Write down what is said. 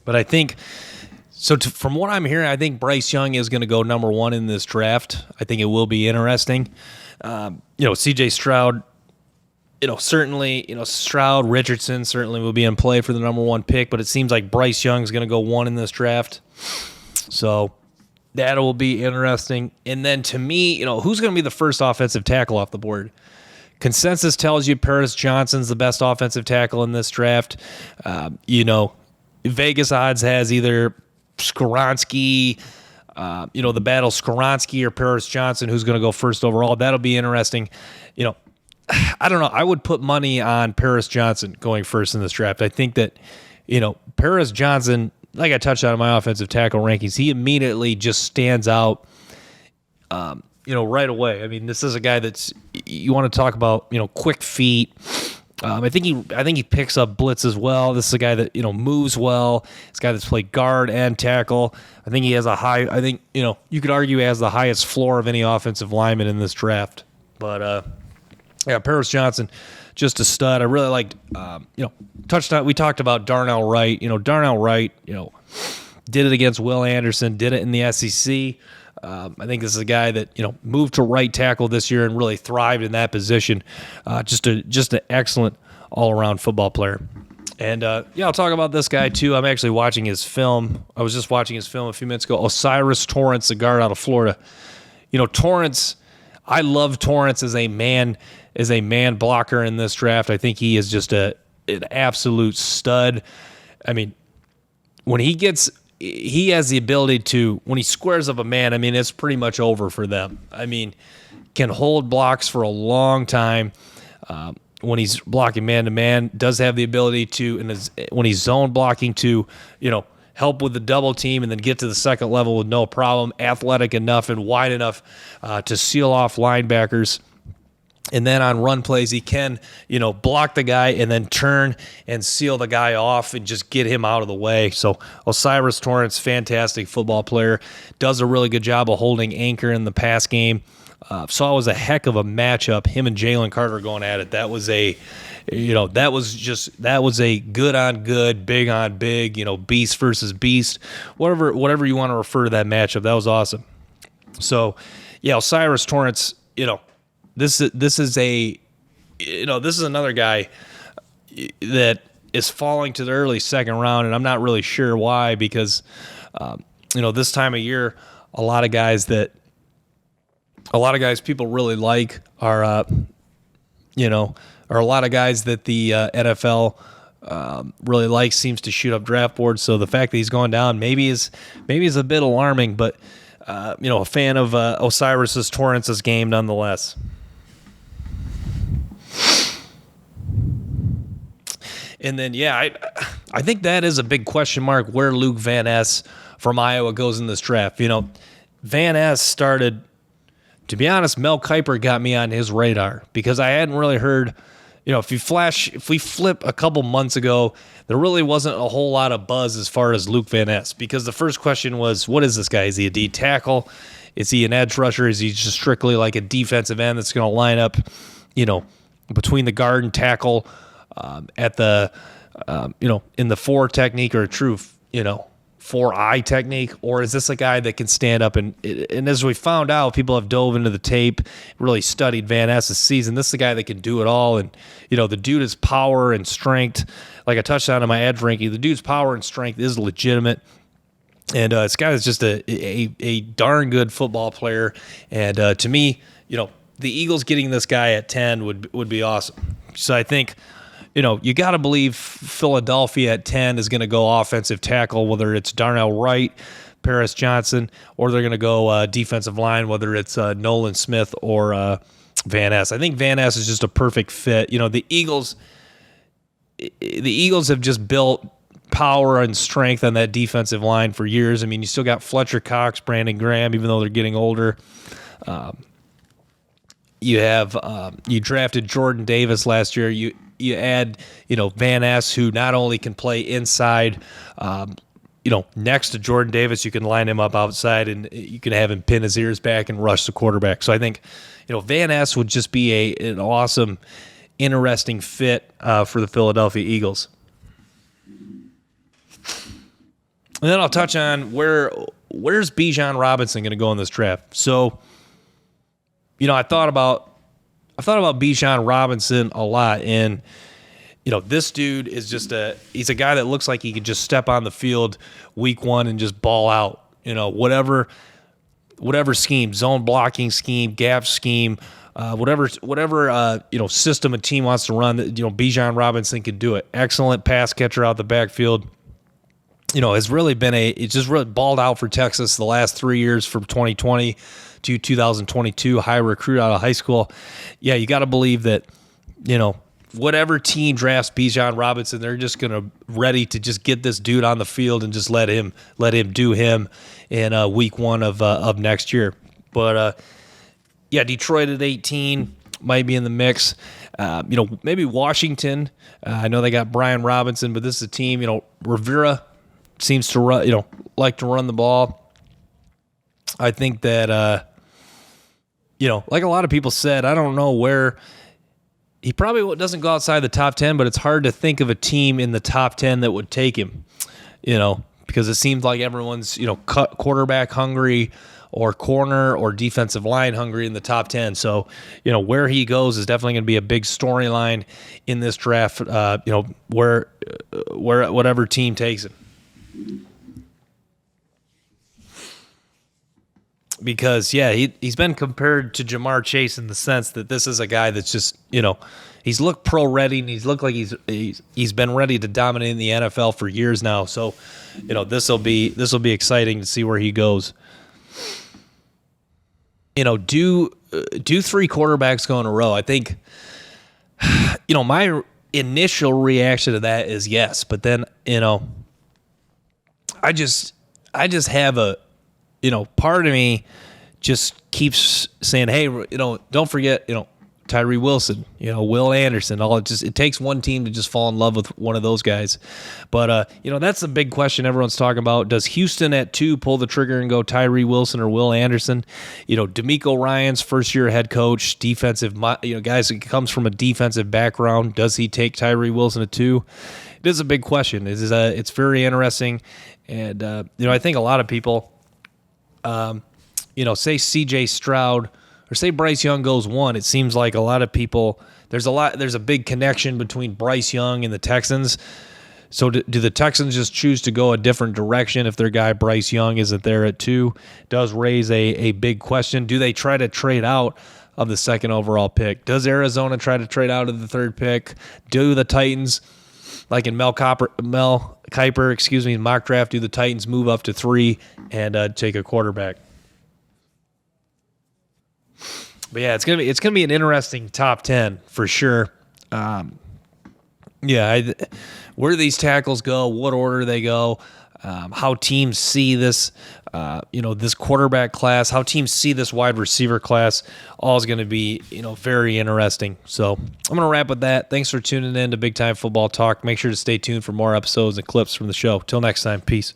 But I think so. From what I'm hearing, I think Bryce Young is going to go number 1 in this draft. I think it will be interesting. C.J. Stroud. Certainly, Stroud, Richardson certainly will be in play for the number 1 pick, but it seems like Bryce Young is going to go 1 in this draft. So that will be interesting. And then to me, who's going to be the first offensive tackle off the board? Consensus tells you Paris Johnson's the best offensive tackle in this draft. Vegas odds has either Skoronski, the battle Skoronski or Paris Johnson, who's going to go first overall. That'll be interesting. I don't know. I would put money on Paris Johnson going first in this draft. I think that, Paris Johnson, like I touched on in my offensive tackle rankings, he immediately just stands out, right away. I mean, this is a guy that's, you want to talk about, quick feet. I think he picks up blitz as well. This is a guy that, moves well. This guy that's played guard and tackle. I think he has you could argue he has the highest floor of any offensive lineman in this draft. But, Paris Johnson, just a stud. I really liked, we talked about Darnell Wright. Darnell Wright, did it against Will Anderson, did it in the SEC. I think this is a guy that, moved to right tackle this year and really thrived in that position. Just an excellent all-around football player. And, I'll talk about this guy, too. I'm actually watching his film. I was just watching his film a few minutes ago. Osiris Torrance, the guard out of Florida. Torrance, I love Torrance as a man blocker in this draft. I think he is just an absolute stud. I mean, when he has the ability to, when he squares up a man, I mean, it's pretty much over for them. I mean, can hold blocks for a long time. When he's blocking man-to-man, does have the ability to, and when he's zone blocking to, help with the double team and then get to the second level with no problem. Athletic enough and wide enough to seal off linebackers. And then on run plays, he can, block the guy and then turn and seal the guy off and just get him out of the way. So Osiris Torrance, fantastic football player, does a really good job of holding anchor in the pass game. So it was a heck of a matchup. Him and Jalen Carter going at it. That was a good on good, big on big, beast versus beast, whatever you want to refer to that matchup. That was awesome. So, Osiris Torrance, this is another guy that is falling to the early second round, and I'm not really sure why, because this time of year, a lot of guys people really like are a lot of guys that the NFL really likes, seems to shoot up draft boards. So the fact that he's going down maybe is a bit alarming, but a fan of Osiris Torrance's game nonetheless. And then, I think that is a big question mark where Luke Van Ness from Iowa goes in this draft. Van Ness started, to be honest, Mel Kiper got me on his radar because I hadn't really heard, if we flip a couple months ago, there really wasn't a whole lot of buzz as far as Luke Van Ness, because the first question was, what is this guy? Is he a D tackle? Is he an edge rusher? Is he just strictly like a defensive end that's going to line up, between the guard and tackle at the, in the 4 technique or a true, 4-eye technique? Or is this a guy that can stand up and as we found out, people have dove into the tape, really studied Van Ness this season. This is a guy that can do it all. And, the dude is power and strength. Like I touched on in my edge ranking, the dude's power and strength is legitimate. And this guy is just a darn good football player. And to me, the Eagles getting this guy at 10 would be awesome. So I think, you got to believe Philadelphia at 10 is going to go offensive tackle, whether it's Darnell Wright, Paris Johnson, or they're going to go defensive line, whether it's Nolan Smith or Van Ness. I think Van Ness is just a perfect fit. The Eagles have just built power and strength on that defensive line for years. I mean, you still got Fletcher Cox, Brandon Graham, even though they're getting older. You have you drafted Jordan Davis last year. You add, Van Ness, who not only can play inside, next to Jordan Davis, you can line him up outside and you can have him pin his ears back and rush the quarterback. So I think, Van Ness would just be an awesome, interesting fit for the Philadelphia Eagles. And then I'll touch on where's Bijan Robinson going to go in this draft. So, I thought about Bijan Robinson a lot, and this dude is he's a guy that looks like he could just step on the field week one and just ball out. Whatever scheme, zone blocking scheme, gap scheme, whatever system a team wants to run, Bijan Robinson could do it. Excellent pass catcher out the backfield. Has really been it's just really balled out for Texas the last 3 years from 2020 to 2022. High recruit out of high school. Yeah, you got to believe that, whatever team drafts Bijan Robinson, they're just ready to just get this dude on the field and just let him do him in week one of next year. But Detroit at 18 might be in the mix. Maybe Washington. I know they got Brian Robinson, but this is a team. Rivera seems to run, like to run the ball. I think that like a lot of people said, I don't know where. He probably doesn't go outside the top 10, but it's hard to think of a team in the top 10 that would take him, because it seems like everyone's, quarterback hungry or corner or defensive line hungry in the top 10. So, where he goes is definitely going to be a big storyline in this draft, where whatever team takes him. Because, he's been compared to Jamar Chase in the sense that this is a guy that's just, he's looked pro ready, and he's looked like he's been ready to dominate in the NFL for years now. So, this will be exciting to see where he goes. Do 3 quarterbacks go in a row? I think, my initial reaction to that is yes, but then, I just have a, part of me just keeps saying, hey, don't forget, Tyree Wilson, Will Anderson. It takes one team to just fall in love with one of those guys. But, that's the big question everyone's talking about. Does Houston at 2 pull the trigger and go Tyree Wilson or Will Anderson? D'Amico Ryan's first-year head coach, defensive, guys that comes from a defensive background. Does he take Tyree Wilson at 2? It is a big question. It's very interesting. And, I think a lot of people, say C.J. Stroud or say Bryce Young goes 1, it seems like a lot of people, there's a big connection between Bryce Young and the Texans. So do the Texans just choose to go a different direction if their guy Bryce Young isn't there at 2? Does raise a big question. Do they try to trade out of the 2nd overall pick? Does Arizona try to trade out of the 3rd pick? Do the Titans, like in Mel Kiper, mock draft, do the Titans move up to 3 and take a quarterback? But it's gonna be an interesting top 10 for sure. Where do these tackles go? What order they go? How teams see this, this quarterback class? How teams see this wide receiver class? All is going to be, very interesting. So I'm going to wrap with that. Thanks for tuning in to Big Time Football Talk. Make sure to stay tuned for more episodes and clips from the show. Till next time, peace.